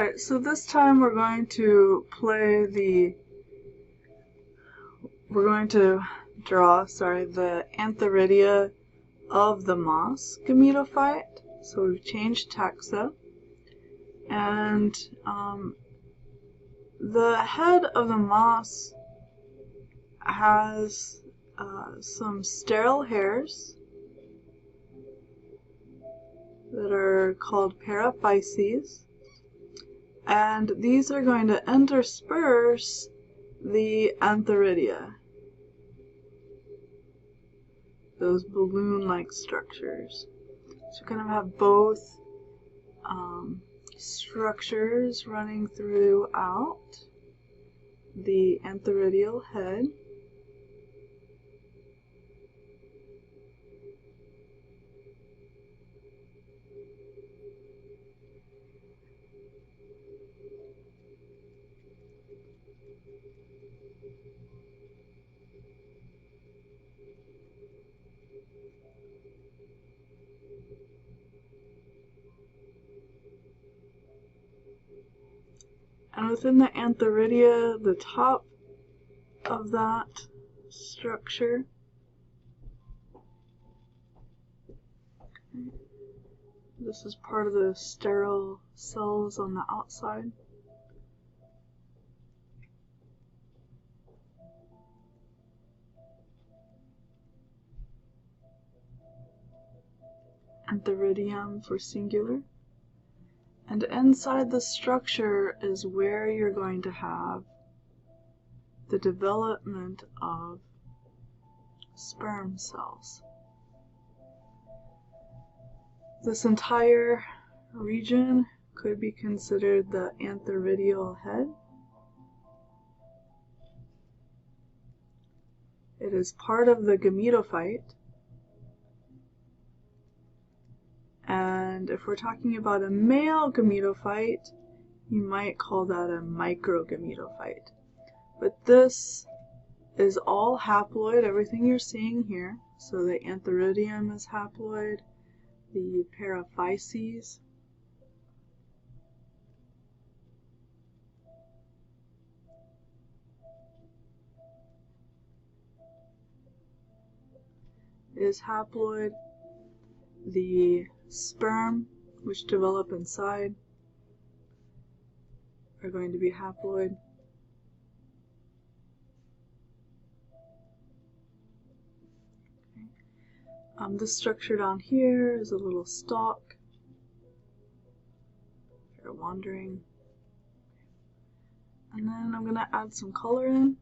Alright, so this time we're going to draw the Antheria of the moss gametophyte. So we've changed taxa. And the head of the moss has some sterile hairs that are called paraphyses. And these are going to intersperse the Antheria, those balloon-like structures. So you're going to have both structures running throughout the antheridial head. And within the antheridia, the top of that structure, this is part of the sterile cells on the outside. Antheridium for singular. And inside the structure is where you're going to have the development of sperm cells. This entire region could be considered the antheridial head. It is part of the gametophyte. And if we're talking about a male gametophyte, you might call that a microgametophyte. But this is all haploid, everything you're seeing here. So the antheridium is haploid, the paraphyses, is haploid, the sperm, which develop inside, are going to be haploid. This structure down here is a little stalk, if you're wondering. And then I'm going to add some color in.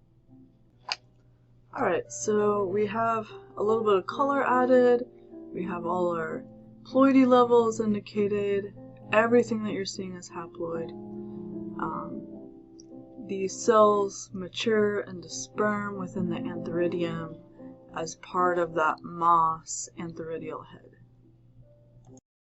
Alright, so we have a little bit of color added. We have all our ploidy levels indicated. Everything that you're seeing is haploid. These cells mature into sperm within the antheridium as part of that moss antheridial head.